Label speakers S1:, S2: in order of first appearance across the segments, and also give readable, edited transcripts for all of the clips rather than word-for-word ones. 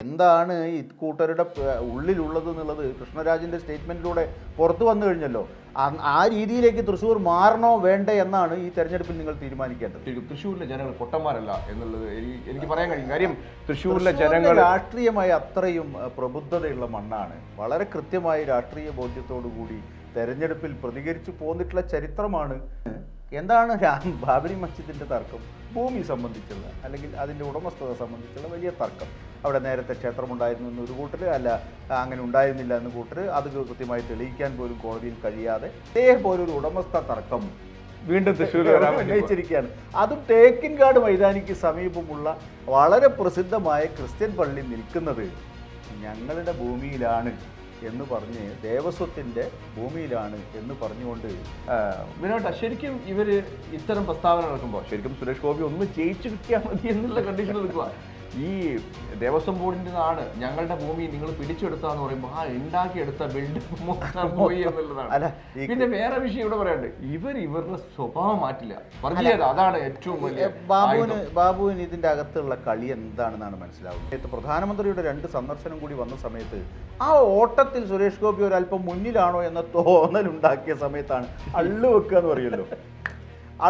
S1: എന്താണ് ഈ കൂട്ടരുടെ ഉള്ളിലുള്ളത് എന്നുള്ളത് കൃഷ്ണരാജിൻ്റെ സ്റ്റേറ്റ്മെൻറ്റിലൂടെ പുറത്തു വന്നു കഴിഞ്ഞല്ലോ. ആ രീതിയിലേക്ക് തൃശ്ശൂർ മാറണോ വേണ്ടേ എന്നാണ് ഈ തെരഞ്ഞെടുപ്പിൽ നിങ്ങൾ തീരുമാനിക്കേണ്ടത്.
S2: തൃശ്ശൂരിലെ ജനങ്ങൾ പൊട്ടന്മാരല്ല എന്നുള്ളത് എനിക്ക് പറയാൻ കഴിയും. കാര്യം തൃശ്ശൂരിലെ ജനങ്ങൾ
S1: രാഷ്ട്രീയമായി അത്രയും പ്രബുദ്ധതയുള്ള മണ്ണാണ്. വളരെ കൃത്യമായി രാഷ്ട്രീയ ബോധ്യത്തോടു കൂടി തെരഞ്ഞെടുപ്പിൽ പ്രതികരിച്ചു പോന്നിട്ടുള്ള ചരിത്രമാണ്. എന്താണ് ബാബരി മസ്ജിദിൻ്റെ തർക്കം? ഭൂമി സംബന്ധിച്ചുള്ള അല്ലെങ്കിൽ അതിൻ്റെ ഉടമസ്ഥത സംബന്ധിച്ചുള്ള വലിയ തർക്കം. അവിടെ നേരത്തെ ക്ഷേത്രമുണ്ടായിരുന്നു എന്ന് ഒരു കൂട്ടർ, അല്ല അങ്ങനെ ഉണ്ടായിരുന്നില്ല എന്ന് കൂട്ടർ, അത് കൃത്യമായി തെളിയിക്കാൻ പോലും കോടതിയിൽ കഴിയാതെ ഇതേപോലെ ഒരു ഉടമസ്ഥ തർക്കം
S2: വീണ്ടും തൃശ്ശൂർ
S1: ഉന്നയിച്ചിരിക്കുകയാണ്. അതും തേക്കിൻകാട് മൈതാനിക്ക് സമീപമുള്ള വളരെ പ്രസിദ്ധമായ ക്രിസ്ത്യൻ പള്ളി നിൽക്കുന്നത് ഞങ്ങളുടെ ഭൂമിയിലാണ് എന്ന് പറഞ്ഞ്, ദേവസ്വത്തിൻ്റെ ഭൂമിയിലാണ് എന്ന് പറഞ്ഞുകൊണ്ട്
S2: വിനോട്ട ശരിക്കും ഇവർ ഇത്തരം പ്രസ്താവന നടക്കുമ്പോൾ ശരിക്കും സുരേഷ് ഗോപി ഒന്ന് ജയിച്ചു കിട്ടിയാൽ മതി എന്നുള്ള കണ്ടീഷൻ എടുക്കുക. ഈ ദേവസ്വം ബോർഡിൻ്റെ നാട് ഞങ്ങളുടെ ഭൂമി നിങ്ങൾ പിടിച്ചെടുത്താന്ന് പറയുമ്പോൾ ആ ഉണ്ടാക്കിയെടുത്ത ബിൽഡിംഗ് മൊത്തം പോയി എന്നുള്ളതാണ്.
S1: അല്ല,
S2: പിന്നെ വേറെ വിഷയം ഇവിടെ പറയാണ്ട്, ഇവരുടെ സ്വഭാവം മാറ്റില്ല. പറഞ്ഞത് അതാണ് ഏറ്റവും വലിയ.
S1: ബാബുവിന് ഇതിൻ്റെ അകത്തുള്ള കളി എന്താണെന്നാണ് മനസ്സിലാവുന്നത്. പ്രധാനമന്ത്രിയുടെ 2 സന്ദർശനം കൂടി വന്ന സമയത്ത് ആ ഓട്ടത്തിൽ സുരേഷ് ഗോപി ഒരല്പം മുന്നിലാണോ എന്ന തോന്നലുണ്ടാക്കിയ സമയത്താണ് അള്ളു വെക്കുക എന്ന് പറയുമല്ലോ.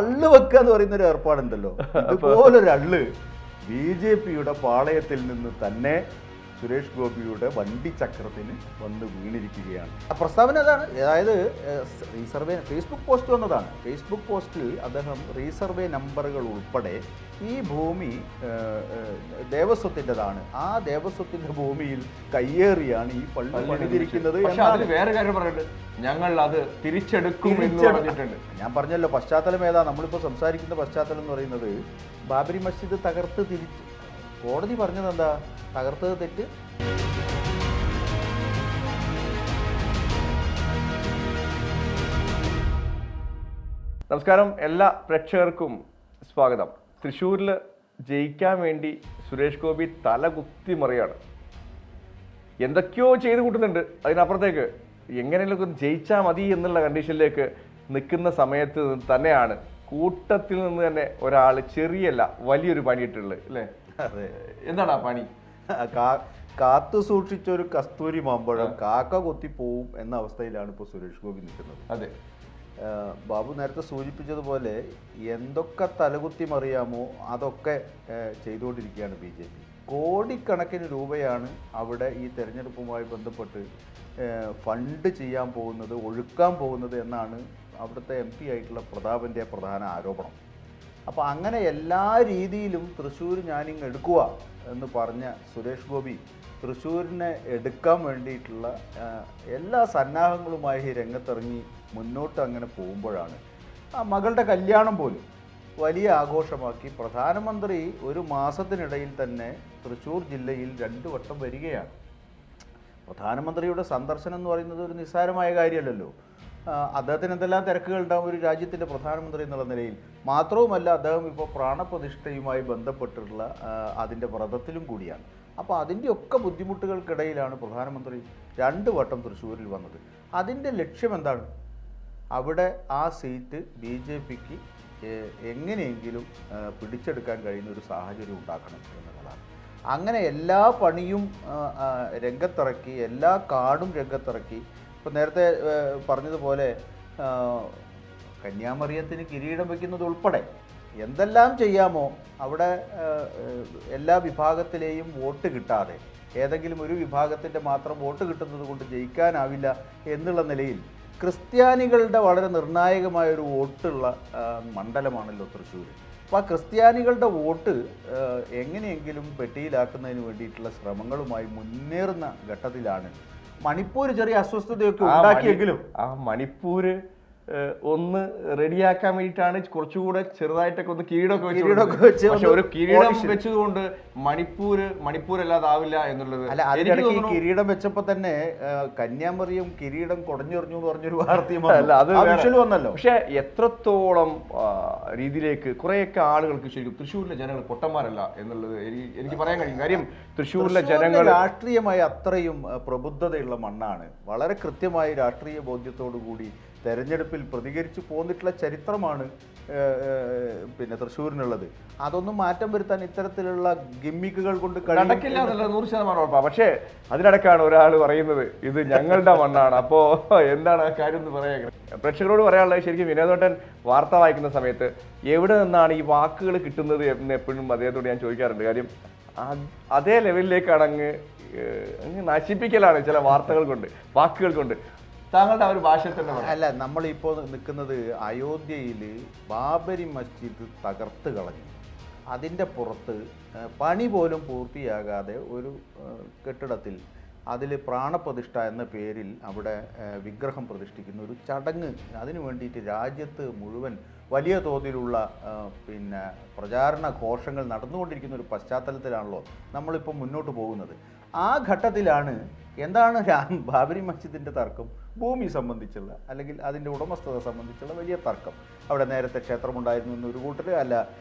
S1: അള്ളു വെക്കുക എന്ന് പറയുന്നൊരു ഏർപ്പാടുണ്ടല്ലോ. അതുപോലൊരു അള്ള് BJPയുടെ പാളയത്തിൽ നിന്ന് തന്നെ സുരേഷ് ഗോപിയുടെ വണ്ടി ചക്രത്തിന് വന്ന് വീണിരിക്കുകയാണ്. ആ പ്രസ്താവന അതാണ്. അതായത് റീസർവേ ഫേസ്ബുക്ക് പോസ്റ്റ് വന്നതാണ്. ഫേസ്ബുക്ക് പോസ്റ്റിൽ അദ്ദേഹം റീസർവേ നമ്പറുകൾ ഉൾപ്പെടെ ഈ ഭൂമി ദേവസ്വത്തിൻ്റെതാണ്, ആ ദേവസ്വത്തിൻ്റെ ഭൂമിയിൽ കയ്യേറിയാണ് ഈ പള്ളി പണിതിരിക്കുന്നത്.
S2: വേറെ കാര്യം പറയട്ടെ, ഞങ്ങൾ അത് തിരിച്ചെടുക്കും.
S1: ഞാൻ പറഞ്ഞല്ലോ പശ്ചാത്തലം ഏതാ. നമ്മളിപ്പോൾ സംസാരിക്കുന്ന പശ്ചാത്തലം എന്ന് പറയുന്നത് ബാബരി മസ്ജിദ് തകർത്ത് തിരിച്ച് കോടതി പറഞ്ഞത് എന്താ? തകർത്തത് തെറ്റ്.
S2: നമസ്കാരം, എല്ലാ പ്രേക്ഷകർക്കും സ്വാഗതം. തൃശ്ശൂരിൽ ജയിക്കാൻ വേണ്ടി സുരേഷ് ഗോപി തല കുത്തി മറിയാണ്. എന്തൊക്കെയോ ചെയ്ത് കൂട്ടുന്നുണ്ട്. അതിനപ്പുറത്തേക്ക് എങ്ങനെയൊക്കെ ജയിച്ചാൽ മതി എന്നുള്ള കണ്ടീഷനിലേക്ക് നിൽക്കുന്ന സമയത്ത് തന്നെയാണ് കൂട്ടത്തിൽ നിന്ന് തന്നെ ഒരാൾ ചെറിയല്ല വലിയൊരു പണിയിട്ടുള്ളത് അല്ലേ? എന്താണ് ആ പണി?
S1: കാത്തു സൂക്ഷിച്ചൊരു കസ്തൂരി മാമ്പഴം കാക്ക കൊത്തിപ്പോവും എന്ന അവസ്ഥയിലാണ് ഇപ്പോൾ സുരേഷ് ഗോപി നിൽക്കുന്നത്.
S2: അതെ,
S1: ബാബു നേരത്തെ സൂചിപ്പിച്ചതുപോലെ എന്തൊക്കെ തലകുത്തി മറിയാമോ അതൊക്കെ ചെയ്തുകൊണ്ടിരിക്കുകയാണ് BJP. കോടിക്കണക്കിന് രൂപയാണ് അവിടെ ഈ തെരഞ്ഞെടുപ്പുമായി ബന്ധപ്പെട്ട് ഫണ്ട് ചെയ്യാൻ പോകുന്നത്, ഒഴുക്കാൻ പോകുന്നത് എന്നാണ് അവിടുത്തെ MP ആയിട്ടുള്ള പ്രതാപൻ്റെ പ്രധാന ആരോപണം. അപ്പോൾ അങ്ങനെ എല്ലാ രീതിയിലും തൃശ്ശൂർ ഞാനിങ്ങ് എടുക്കുക എന്ന് പറഞ്ഞ സുരേഷ് ഗോപി തൃശ്ശൂരിനെ എടുക്കാൻ വേണ്ടിയിട്ടുള്ള എല്ലാ സന്നാഹങ്ങളുമായി രംഗത്തിറങ്ങി മുന്നോട്ട് അങ്ങനെ പോകുമ്പോഴാണ് ആ മകളുടെ കല്യാണം പോലും വലിയ ആഘോഷമാക്കി പ്രധാനമന്ത്രി ഒരു മാസത്തിനിടയിൽ തന്നെ തൃശ്ശൂർ ജില്ലയിൽ 2 വട്ടം വരികയാണ്. പ്രധാനമന്ത്രിയുടെ സന്ദർശനം എന്ന് പറയുന്നത് ഒരു നിസ്സാരമായ കാര്യമല്ലല്ലോ. അദ്ദേഹത്തിന് എന്തെല്ലാം തിരക്കുകൾ ഉണ്ടാകും ഒരു രാജ്യത്തിൻ്റെ പ്രധാനമന്ത്രി എന്നുള്ള നിലയിൽ. മാത്രവുമല്ല, അദ്ദേഹം ഇപ്പോൾ പ്രാണപ്രതിഷ്ഠയുമായി ബന്ധപ്പെട്ടിട്ടുള്ള അതിൻ്റെ വ്രതത്തിലും കൂടിയാണ്. അപ്പോൾ അതിൻ്റെയൊക്കെ ബുദ്ധിമുട്ടുകൾക്കിടയിലാണ് പ്രധാനമന്ത്രി 2 വട്ടം തൃശ്ശൂരിൽ വന്നത്. അതിൻ്റെ ലക്ഷ്യം എന്താണ്? അവിടെ ആ സീറ്റ് BJPക്ക് എങ്ങനെയെങ്കിലും പിടിച്ചെടുക്കാൻ കഴിയുന്ന ഒരു സാഹചര്യം ഉണ്ടാക്കണം എന്നുള്ളതാണ്. അങ്ങനെ എല്ലാ പണിയും രംഗത്തിറക്കി, എല്ലാ കാർഡും രംഗത്തിറക്കി. ഇപ്പോൾ നേരത്തെ പറഞ്ഞതുപോലെ കന്യാമറിയത്തിന് കിരീടം വയ്ക്കുന്നത് ഉൾപ്പെടെ എന്തെല്ലാം ചെയ്യാമോ അവിടെ എല്ലാ വിഭാഗത്തിലെയും വോട്ട് കിട്ടാതെ ഏതെങ്കിലും ഒരു വിഭാഗത്തിൻ്റെ മാത്രം വോട്ട് കിട്ടുന്നത് കൊണ്ട് ജയിക്കാനാവില്ല എന്നുള്ള നിലയിൽ ക്രിസ്ത്യാനികളുടെ വളരെ നിർണായകമായൊരു വോട്ടുള്ള മണ്ഡലമാണല്ലോ തൃശ്ശൂർ. അപ്പോൾ ആ ക്രിസ്ത്യാനികളുടെ വോട്ട് എങ്ങനെയെങ്കിലും പെട്ടിയിലാക്കുന്നതിന് വേണ്ടിയിട്ടുള്ള ശ്രമങ്ങളുമായി മുന്നേറുന്ന ഘട്ടത്തിലാണ് മണിപ്പൂർ ചെറിയ അസ്വസ്ഥതയൊക്കെ ഉണ്ടാക്കിയെങ്കിലും
S2: ആ മണിപ്പൂര് ഒന്ന് റെഡിയാക്കാൻ വേണ്ടിയിട്ടാണ് കുറച്ചുകൂടെ ചെറുതായിട്ടൊക്കെ ഒന്ന് കിരീടമൊക്കെ വെച്ച്. പക്ഷെ ഒരു കിരീടം വെച്ചതുകൊണ്ട് മണിപ്പൂരല്ലാതാവില്ല എന്നുള്ളത്.
S1: അല്ല, അതിനിടയ്ക്ക് കിരീടം വെച്ചപ്പോ തന്നെ കന്യാമറിയം കിരീടം കുടഞ്ഞെറിഞ്ഞു എന്ന് പറഞ്ഞൊരു വാർത്തയും വന്നല്ലോ.
S2: പക്ഷെ എത്രത്തോളം രീതിയിലേക്ക് കുറെയൊക്കെ ആളുകൾക്ക് ശരിക്കും തൃശ്ശൂരിലെ ജനങ്ങൾ പൊട്ടന്മാരല്ല എന്നുള്ളത് എനിക്ക് പറയാൻ കഴിയും. കാര്യം തൃശ്ശൂരിലെ ജനങ്ങൾ
S1: രാഷ്ട്രീയമായി അത്രയും പ്രബുദ്ധതയുള്ള മണ്ണാണ്. വളരെ കൃത്യമായി രാഷ്ട്രീയ ബോധ്യത്തോടു കൂടി തെരഞ്ഞെടുപ്പിൽ പ്രതികരിച്ചു പോന്നിട്ടുള്ള ചരിത്രമാണ് പിന്നെ തൃശ്ശൂരിനുള്ളത്. അതൊന്നും മാറ്റം വരുത്താൻ ഇത്തരത്തിലുള്ള ഗിമ്മിക്കുകൾ കൊണ്ട്
S2: നടക്കില്ല എന്നുള്ള 100% ഉറപ്പാണ്. പക്ഷേ അതിനിടക്കാണ് ഒരാൾ പറയുന്നത് ഇത് ഞങ്ങളുടെ മണ്ണാണ്. അപ്പോൾ എന്താണ് ആ കാര്യം എന്ന് പറയാൻ പ്രേക്ഷകരോട് പറയാനുള്ളത്? ശരിക്കും വിനോദേട്ടൻ വാർത്ത വായിക്കുന്ന സമയത്ത് എവിടെ നിന്നാണ് ഈ വാക്കുകൾ കിട്ടുന്നത് എന്ന് എപ്പോഴും അദ്ദേഹത്തോട് ഞാൻ ചോദിക്കാറുണ്ട്. കാര്യം അതേ ലെവലിലേക്കാണ് അങ്ങ് നശിപ്പിക്കലാണ് ചില വാർത്തകൾ കൊണ്ട്, വാക്കുകൾ കൊണ്ട്. താങ്കളുടെ ആ ഒരു ഭാഷയിൽ തന്നെ
S1: അല്ല, നമ്മളിപ്പോൾ നിൽക്കുന്നത് അയോധ്യയിൽ ബാബരി മസ്ജിദ് തകർത്ത് കളഞ്ഞു. അതിൻ്റെ പുറത്ത് പണി പോലും പൂർത്തിയാകാതെ ഒരു കെട്ടിടത്തിൽ അതിൽ പ്രാണപ്രതിഷ്ഠ എന്ന പേരിൽ അവിടെ വിഗ്രഹം പ്രതിഷ്ഠിക്കുന്ന ഒരു ചടങ്ങ്, അതിനു വേണ്ടിയിട്ട് രാജ്യത്ത് മുഴുവൻ വലിയ തോതിലുള്ള പ്രചാരണ ഘോഷങ്ങൾ നടന്നുകൊണ്ടിരിക്കുന്ന ഒരു പശ്ചാത്തലത്തിലാണല്ലോ നമ്മളിപ്പോൾ മുന്നോട്ട് പോകുന്നത്. ആ ഘട്ടത്തിലാണ് എന്താണ് ബാബരി മസ്ജിദിൻ്റെ തർക്കം? ഭൂമി സംബന്ധിച്ചുള്ള അല്ലെങ്കിൽ അതിൻ്റെ ഉടമസ്ഥത സംബന്ധിച്ചുള്ള വലിയ തർക്കം. അവിടെ നേരത്തെ ക്ഷേത്രമുണ്ടായിരുന്നു എന്നൊരു കൂട്ടർ, അല്ല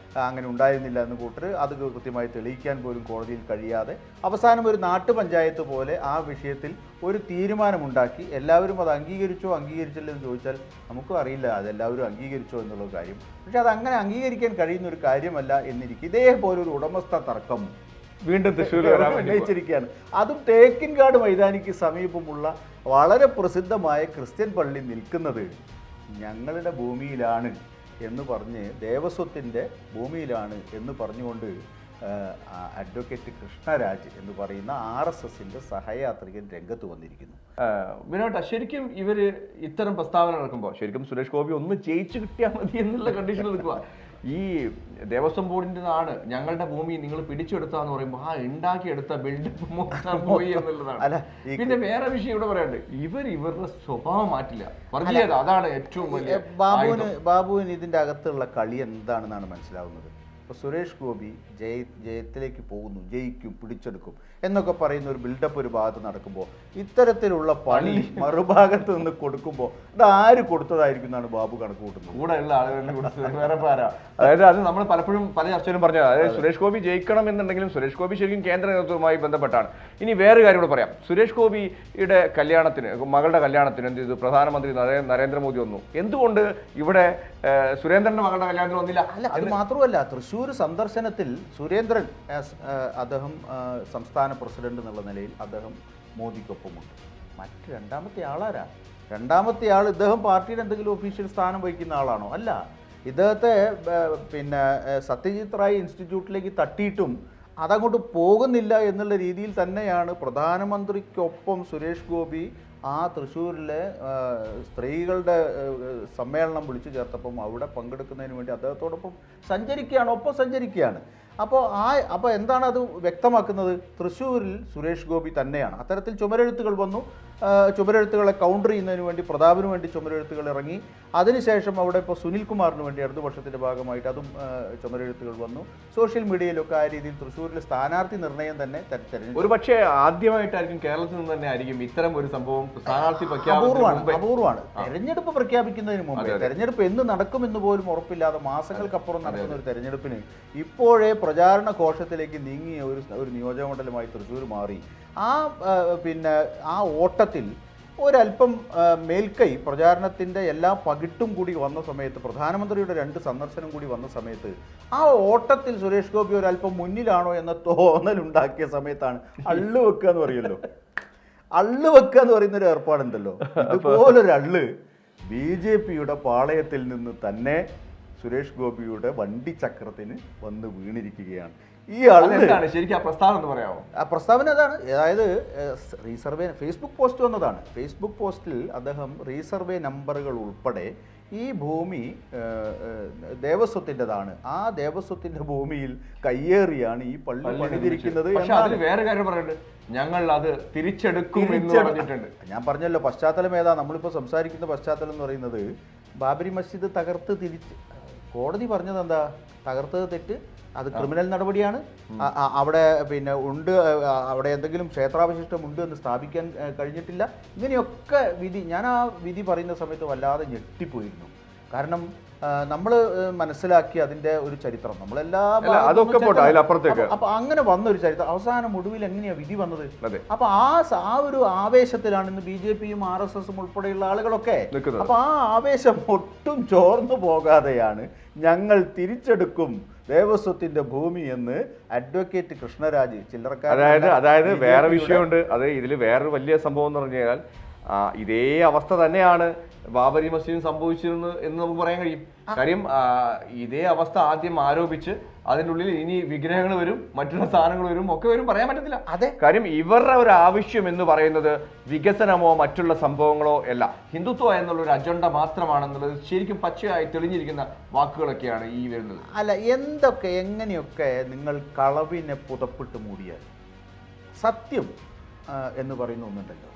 S1: അങ്ങനെ ഉണ്ടായിരുന്നില്ല എന്ന് കൂട്ടർ, അത് കൃത്യമായി തെളിയിക്കാൻ പോലും കോടതിയിൽ കഴിയാതെ അവസാനം ഒരു നാട്ടുപഞ്ചായത്ത് പോലെ ആ വിഷയത്തിൽ ഒരു തീരുമാനമുണ്ടാക്കി. എല്ലാവരും അത് അംഗീകരിച്ചോ അംഗീകരിച്ചില്ല എന്ന് ചോദിച്ചാൽ നമുക്കും അറിയില്ല അതെല്ലാവരും അംഗീകരിച്ചോ എന്നുള്ള കാര്യം. പക്ഷെ അത് അങ്ങനെ അംഗീകരിക്കാൻ കഴിയുന്ന ഒരു കാര്യമല്ല എന്നിരിക്കും. ഇതേപോലെ ഒരു ഉടമസ്ഥ തർക്കം
S2: വീണ്ടും തൃശ്ശൂർ
S1: ഉന്നയിച്ചിരിക്കുകയാണ്. അതും തേക്കിൻകാട് മൈതാനിക്ക് സമീപമുള്ള വളരെ പ്രസിദ്ധമായ ക്രിസ്ത്യൻ പള്ളി നിൽക്കുന്നത് ഞങ്ങളുടെ ഭൂമിയിലാണ് എന്ന് പറഞ്ഞ്, ദേവസ്വത്തിൻ്റെ ഭൂമിയിലാണ് എന്ന് പറഞ്ഞുകൊണ്ട് അഡ്വക്കേറ്റ് കൃഷ്ണരാജ് എന്ന് പറയുന്ന RSSന്റെ സഹയാത്രികൻ രംഗത്ത് വന്നിരിക്കുന്നു.
S2: വിനോട്ട, ശരിക്കും ഇവർ ഇത്തരം പ്രസ്താവന നടക്കുമ്പോൾ ശരിക്കും സുരേഷ് ഗോപി ഒന്ന് ജയിച്ചു കിട്ടിയാൽ മതി എന്നുള്ള കണ്ടീഷനിൽ നിൽക്കുക. ഈ ദേവസ്വം ബോർഡിൻ്റെ നാട് ഞങ്ങളുടെ ഭൂമി നിങ്ങൾ പിടിച്ചെടുത്താന്ന് പറയുമ്പോൾ ആ ഉണ്ടാക്കിയെടുത്ത ബിൽഡപ്പ് മൊത്തം പോയി എന്നുള്ളതാണ്. പിന്നെ വേറെ വിഷയം ഇവിടെ പറയാണ്ട്, ഇവരുടെ സ്വഭാവം മാറ്റില്ല, വർഗീയത, അതാണ് ഏറ്റവും വലിയ.
S1: ബാബുവിന് ഇതിൻ്റെ അകത്തുള്ള കളി എന്താണെന്നാണ് മനസ്സിലാവുന്നത്. ഇപ്പോൾ സുരേഷ് ഗോപി ജയത്തിലേക്ക് പോകുന്നു, ജയിക്കും, പിടിച്ചെടുക്കും എന്നൊക്കെ പറയുന്ന ഒരു ബിൽഡപ്പ് ഒരു ഭാഗത്ത് നടക്കുമ്പോൾ ഇത്തരത്തിലുള്ള പണി മറുഭാഗത്ത് നിന്ന് കൊടുക്കുമ്പോൾ അത് ആര് കൊടുത്തതായിരിക്കും എന്നാണ് ബാബു കണക്ക് കൂട്ടുന്നത്.
S2: കൂടെ ഉള്ള ആളുകളുടെ കൊടുത്തത് വേറെ പാരാ. അതായത് അത് നമ്മൾ പലപ്പോഴും പല ചർച്ചയിലും പറഞ്ഞത്, അതായത് സുരേഷ് ഗോപി ജയിക്കണം എന്നുണ്ടെങ്കിലും സുരേഷ് ഗോപി ശരിക്കും കേന്ദ്ര നേതൃത്വവുമായി ബന്ധപ്പെട്ടാണ്. ഇനി വേറെ കാര്യം കൂടെ പറയാം. സുരേഷ് ഗോപിയുടെ കല്യാണത്തിന്, മകളുടെ കല്യാണത്തിന് എന്ത് ചെയ്തു? പ്രധാനമന്ത്രി നരേന്ദ്രമോദി വന്നു. എന്തുകൊണ്ട് ഇവിടെ സുരേന്ദ്രന്റെ മകളുടെ കല്യാണത്തിന് വന്നില്ല?
S1: അല്ല, അത് മാത്രമല്ല, തൃശ്ശൂർ സന്ദർശനത്തിൽ സുരേന്ദ്രൻ അദ്ദേഹം സംസ്ഥാന പ്രസിഡന്റ് എന്നുള്ള നിലയിൽ അദ്ദേഹം മോദിക്കൊപ്പമുണ്ട്. മറ്റ് രണ്ടാമത്തെ ആളാരാ? രണ്ടാമത്തെ ആൾ ഇദ്ദേഹം പാർട്ടിയുടെ എന്തെങ്കിലും ഒഫീഷ്യൽ സ്ഥാനം വഹിക്കുന്ന ആളാണോ? അല്ല. ഇദ്ദേഹത്തെ സത്യജിത് റായ് ഇൻസ്റ്റിറ്റ്യൂട്ടിലേക്ക് തട്ടിയിട്ടും അതങ്ങോട്ട് പോകുന്നില്ല എന്നുള്ള രീതിയിൽ തന്നെയാണ് പ്രധാനമന്ത്രിക്കൊപ്പം സുരേഷ് ഗോപി ആ തൃശ്ശൂരിലെ സ്ത്രീകളുടെ സമ്മേളനം വിളിച്ചു ചേർത്തപ്പം അവിടെ പങ്കെടുക്കുന്നതിന് വേണ്ടി അദ്ദേഹത്തോടൊപ്പം സഞ്ചരിക്കുകയാണ്, ഒപ്പം സഞ്ചരിക്കുകയാണ്. അപ്പോൾ എന്താണ് അത് വ്യക്തമാക്കുന്നത്? തൃശ്ശൂരിൽ സുരേഷ് ഗോപി തന്നെയാണ്. അത്തരത്തിൽ ചുമരെഴുത്തുകൾ വന്നു. ചുമരെഴുത്തുകളെ കൗണ്ടർ ചെയ്യുന്നതിന് വേണ്ടി പ്രതാപിന് വേണ്ടി ചുമരെഴുത്തുകൾ ഇറങ്ങി. അതിനുശേഷം അവിടെ ഇപ്പോൾ സുനിൽകുമാറിന് വേണ്ടി ഇടതുപക്ഷത്തിൻ്റെ ഭാഗമായിട്ട് അതും ചുമരെഴുത്തുകൾ വന്നു. സോഷ്യൽ മീഡിയയിലൊക്കെ ആ രീതിയിൽ തൃശ്ശൂരിലെ സ്ഥാനാർത്ഥി നിർണയം തന്നെ തെരഞ്ഞെടുപ്പ്
S2: ഒരു പക്ഷേ ആദ്യമായിട്ടായിരിക്കും കേരളത്തിൽ നിന്ന് തന്നെ ആയിരിക്കും ഇത്തരം ഒരു സംഭവം സ്ഥാനാർത്ഥി
S1: അപൂർവമാണ്. തെരഞ്ഞെടുപ്പ് പ്രഖ്യാപിക്കുന്നതിന് മുമ്പ്, തെരഞ്ഞെടുപ്പ് എന്ന് നടക്കുമെന്ന് പോലും ഉറപ്പില്ലാതെ മാസങ്ങൾക്കപ്പുറം നടക്കുന്ന ഒരു തെരഞ്ഞെടുപ്പിന് ഇപ്പോഴേ പ്രചാരണ ഘോഷത്തിലേക്ക് നീങ്ങിയ ഒരു നിയോജകമണ്ഡലമായി തൃശ്ശൂർ മാറി. ആ ഓട്ടത്തിൽ ഒരല്പം മേൽക്കൈ പ്രചാരണത്തിൻ്റെ എല്ലാ പകിട്ടും കൂടി വന്ന സമയത്ത്, പ്രധാനമന്ത്രിയുടെ 2 സന്ദർശനം കൂടി വന്ന സമയത്ത് ആ ഓട്ടത്തിൽ സുരേഷ് ഗോപി ഒരല്പം മുന്നിലാണോ എന്ന തോന്നലുണ്ടാക്കിയ സമയത്താണ് അള്ളു വെക്കുക എന്ന് പറയുമല്ലോ. അള്ളു വെക്കുക എന്ന് പറയുന്നൊരു ഏർപ്പാടുണ്ടല്ലോ. അതുപോലൊരു അള്ള് BJPയുടെ പാളയത്തിൽ നിന്ന് തന്നെ സുരേഷ് ഗോപിയുടെ വണ്ടിച്ചക്രത്തിന് വന്ന് വീണിരിക്കുകയാണ്. ഈ ആളെന്താണ്
S2: ശരിക്കും ആ പ്രസ്താവന എന്ന് പറയാമോ?
S1: ആ പ്രസ്താവന അതാണ്. അതായത് റീസർവേ ഫേസ്ബുക്ക് പോസ്റ്റ് വന്നതാണ്. ഫേസ്ബുക്ക് പോസ്റ്റിൽ അദ്ദേഹം റീസർവേ നമ്പറുകൾ ഉൾപ്പെടെ ഈ ഭൂമി ദേവസ്വത്തിൻ്റെതാണ്, ആ ദേവസ്വത്തിൻ്റെ ഭൂമിയിൽ കയ്യേറിയാണ് ഈ പള്ളി പണിതിരിക്കുന്നത്.
S2: വേറെ കാര്യം പറയുന്നത്, ഞങ്ങൾ അത് തിരിച്ചെടുക്കും എന്ന് പറഞ്ഞിട്ടുണ്ട്.
S1: ഞാൻ പറഞ്ഞല്ലോ പശ്ചാത്തലം ഏതാ. നമ്മളിപ്പോൾ സംസാരിക്കുന്ന പശ്ചാത്തലം എന്ന് പറയുന്നത് ബാബരി മസ്ജിദ് തകർത്ത് കോടതി പറഞ്ഞത് എന്താ? തകർത്തത് തെറ്റ്, അത് ക്രിമിനൽ നടപടിയാണ്. അവിടെ ഉണ്ട്, അവിടെ എന്തെങ്കിലും ക്ഷേത്രാവശിഷ്ടം ഉണ്ട് എന്ന് സ്ഥാപിക്കാൻ കഴിഞ്ഞിട്ടില്ല. ഇങ്ങനെയൊക്കെ വിധി, ഞാൻ ആ വിധി പറയുന്ന സമയത്ത് വല്ലാതെ ഞെട്ടിപ്പോയിരുന്നു. കാരണം നമ്മൾ മനസ്സിലാക്കി അതിൻ്റെ ഒരു ചരിത്രം നമ്മളെല്ലാം അപ്പൊ അങ്ങനെ വന്നൊരു ചരിത്രം അവസാനം ഒടുവിൽ എങ്ങനെയാണ് വിധി വന്നത്? അപ്പൊ ആ ഒരു ആവേശത്തിലാണ് ഇന്ന് BJPയും RSSും ഉൾപ്പെടെയുള്ള ആളുകളൊക്കെ. അപ്പൊ ആ ആവേശം ഒട്ടും ചോർന്നു പോകാതെയാണ് ഞങ്ങൾ തിരിച്ചെടുക്കും, ദേവസ്വത്തിന്റെ ഭൂമി എന്ന് അഡ്വക്കേറ്റ് കൃഷ്ണരാജ്
S2: അതായത് വേറെ വിഷയമുണ്ട്. അത് ഇതിൽ വേറൊരു വലിയ സംഭവം എന്ന് പറഞ്ഞു കഴിഞ്ഞാൽ ഇതേ അവസ്ഥ തന്നെയാണ് ബാബരി മസ്ജിദിന് സംഭവിച്ചിരുന്നു എന്ന് നമുക്ക് പറയാൻ കഴിയും. കാര്യം ഇതേ അവസ്ഥ ആദ്യം ആരോപിച്ച് അതിനുള്ളിൽ ഇനി വിഗ്രഹങ്ങൾ വരും, മറ്റുള്ള സാധനങ്ങൾ വരും, ഒക്കെ വരും, പറയാൻ പറ്റത്തില്ല.
S1: അതെ,
S2: കാര്യം ഇവരുടെ ഒരു ആവശ്യം എന്ന് പറയുന്നത് വികസനമോ മറ്റുള്ള സംഭവങ്ങളോ അല്ല, ഹിന്ദുത്വ എന്നുള്ള ഒരു അജണ്ട മാത്രമാണെന്നുള്ളത് ശരിക്കും പച്ചയായി തെളിഞ്ഞിരിക്കുന്ന വാക്കുകളൊക്കെയാണ് ഈ വരുന്നത്.
S1: അല്ല, എങ്ങനെയൊക്കെ നിങ്ങൾ കളവിനെ പുതപ്പിട്ട് മൂടിയാൽ സത്യം എന്ന് പറയുന്ന ഒന്നുണ്ടല്ലോ,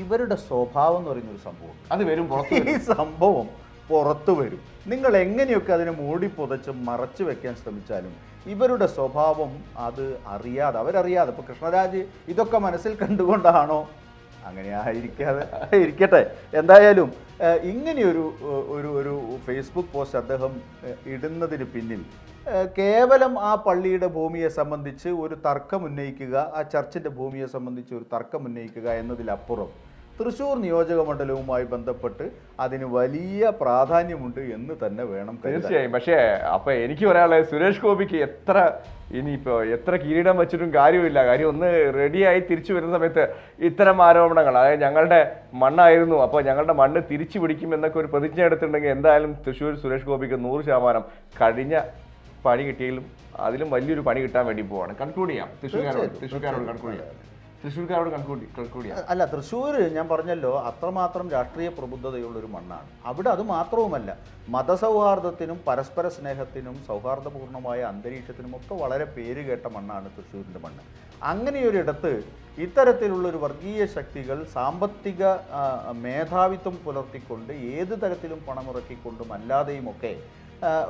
S1: ഇവരുടെ സ്വഭാവം എന്ന് പറയുന്ന ഒരു സംഭവം
S2: അത് വരും,
S1: ഈ സംഭവം പുറത്തു വരും. നിങ്ങൾ എങ്ങനെയൊക്കെ അതിനെ മൂടി പുതച്ച് മറച്ചു വെക്കാൻ ശ്രമിച്ചാലും ഇവരുടെ സ്വഭാവം അത് അവരറിയാതെ ഇപ്പോൾ കൃഷ്ണരാജ് ഇതൊക്കെ മനസ്സിൽ കണ്ടുകൊണ്ടാണോ, അങ്ങനെ ഇരിക്കട്ടെ. എന്തായാലും ഇങ്ങനെയൊരു ഒരു ഫേസ്ബുക്ക് പോസ്റ്റ് അദ്ദേഹം ഇടുന്നതിന് പിന്നിൽ കേവലം ആ പള്ളിയുടെ ഭൂമിയെ സംബന്ധിച്ച് ഒരു തർക്കം ഉന്നയിക്കുക, ആ ചർച്ചിൻ്റെ ഭൂമിയെ സംബന്ധിച്ച് ഒരു തർക്കം ഉന്നയിക്കുക എന്നതിലപ്പുറം തൃശ്ശൂർ നിയോജക മണ്ഡലവുമായി ബന്ധപ്പെട്ട് അതിന് വലിയ പ്രാധാന്യമുണ്ട് എന്ന് തന്നെ വേണം.
S2: തീർച്ചയായും. പക്ഷേ അപ്പോൾ എനിക്ക് പറയാനുള്ളത്, സുരേഷ് ഗോപിക്ക് എത്ര കിരീടം വെച്ചിട്ടും കാര്യമില്ല. കാര്യം ഒന്ന് റെഡിയായി തിരിച്ചു വരുന്ന സമയത്ത് ഇത്തരം ആരോപണങ്ങൾ, അതായത് ഞങ്ങളുടെ മണ്ണായിരുന്നു, അപ്പോൾ ഞങ്ങളുടെ മണ്ണ് തിരിച്ചു പിടിക്കും എന്നൊക്കെ ഒരു പ്രതിജ്ഞ എടുത്തിട്ടുണ്ടെങ്കിൽ എന്തായാലും തൃശ്ശൂർ സുരേഷ് ഗോപിക്ക് 100% കഴിഞ്ഞ പണി കിട്ടിയാലും അതിലും വലിയൊരു പണി കിട്ടാൻ വേണ്ടി പോവാണ്. കൺക്ലൂഡ് ചെയ്യാം തൃശ്ശൂർക്കാരോട് കൺക്ലൂഡ് ചെയ്യാം.
S1: അല്ല, തൃശ്ശൂർ ഞാൻ പറഞ്ഞല്ലോ അത്രമാത്രം രാഷ്ട്രീയ പ്രബുദ്ധതയുള്ളൊരു മണ്ണാണ്. അവിടെ അത് മാത്രവുമല്ല, മതസൗഹാർദ്ദത്തിനും പരസ്പര സ്നേഹത്തിനും സൗഹാർദ്ദപൂർണ്ണമായ അന്തരീക്ഷത്തിനും ഒക്കെ വളരെ പേരുകേട്ട മണ്ണാണ് തൃശ്ശൂരിൻ്റെ മണ്ണ്. അങ്ങനെയൊരിടത്ത് ഇത്തരത്തിലുള്ളൊരു വർഗീയ ശക്തികൾ സാമ്പത്തിക മേധാവിത്വം പുലർത്തിക്കൊണ്ട് ഏത് തരത്തിലും പണമിറക്കിക്കൊണ്ടും അല്ലാതെയുമൊക്കെ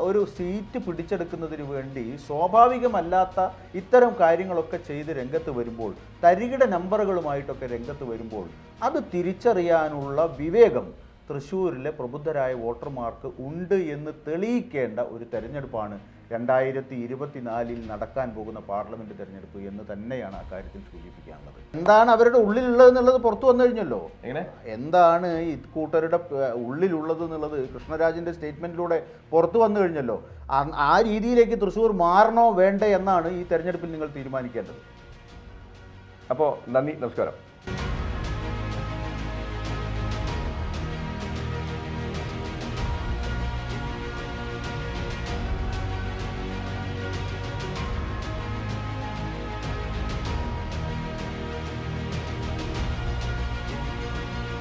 S1: ഒരു സീറ്റ് പിടിച്ചെടുക്കുന്നതിന് വേണ്ടി സ്വാഭാവികമല്ലാത്ത ഇത്തരം കാര്യങ്ങളൊക്കെ ചെയ്ത് രംഗത്ത് വരുമ്പോൾ, തരികിട നമ്പറുകളുമായിട്ടൊക്കെ രംഗത്ത് വരുമ്പോൾ അത് തിരിച്ചറിയാനുള്ള വിവേകം തൃശ്ശൂരിലെ പ്രബുദ്ധരായ വോട്ടർമാർക്ക് ഉണ്ട് എന്ന് തെളിയിക്കേണ്ട ഒരു തെരഞ്ഞെടുപ്പാണ് 2024 നടക്കാൻ പോകുന്ന പാർലമെന്റ് തെരഞ്ഞെടുപ്പ് എന്ന് തന്നെയാണ് അക്കാര്യത്തിൽ സൂചിപ്പിക്കാനുള്ളത്. എന്താണ് അവരുടെ ഉള്ളിലുള്ളത് എന്നുള്ളത് പുറത്തു വന്നു കഴിഞ്ഞല്ലോ. എന്താണ് ഈ കൂട്ടരുടെ ഉള്ളിലുള്ളത് എന്നുള്ളത് കൃഷ്ണരാജിന്റെ സ്റ്റേറ്റ്മെന്റിലൂടെ പുറത്തു വന്നു കഴിഞ്ഞല്ലോ. ആ രീതിയിലേക്ക് തൃശ്ശൂർ മാറണോ വേണ്ടേ എന്നാണ് ഈ തെരഞ്ഞെടുപ്പിൽ നിങ്ങൾ തീരുമാനിക്കേണ്ടത്.
S2: അപ്പോൾ നന്ദി, നമസ്കാരം.